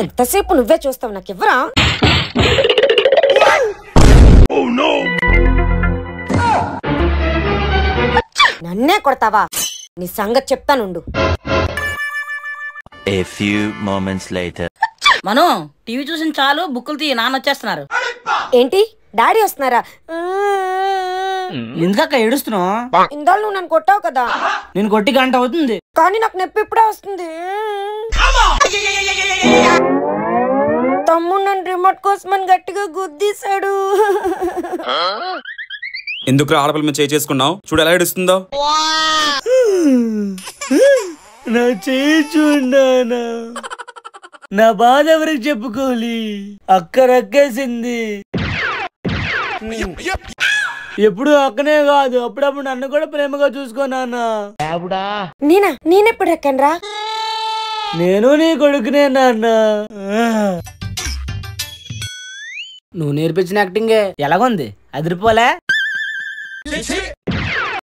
ఎంతసేపు నువ్వే చూస్తావు, నాకు ఇవ్వరా? నన్నే కొడతావా? నీ సంగతి చెప్తానుండు. A few moments later. మనం టీవీ చూసిన చాలు, బుక్కులు తీ, నాన్న వచ్చేస్తున్నారు. ఏంటి డాడీ వస్తున్నారా? ఎందుకక్క ఏడుస్తున్నావు? ఇందాలు నువ్వు నన్ను కొట్టావు కదా. నేను కొట్టి గంట అవుతుంది, కానీ నాకు నొప్పి ఇప్పుడే వస్తుంది. తమ్ముడు నన్ను రిమోట్ కోసమని గట్టిగా గుద్దీశాడు. ఎందుకు ఆడపిల్ల మీద చేసుకున్నావు? చూడు ఎలా ఏడుస్తుందో. నా చూడానా, నా బాధ ఎవరికి చెప్పుకోవాలి? అక్క రక్కేసింది. ఎప్పుడు అక్కనే కాదు, అప్పుడప్పుడు నన్ను కూడా ప్రేమగా చూసుకోనా. నేనెప్పుడు ఎక్కనరా? నేను నీ కొడుకునే నాన్న. నువ్వు నేర్పించిన యాక్టింగే ఎలాగుంది? అదిరిపోలే?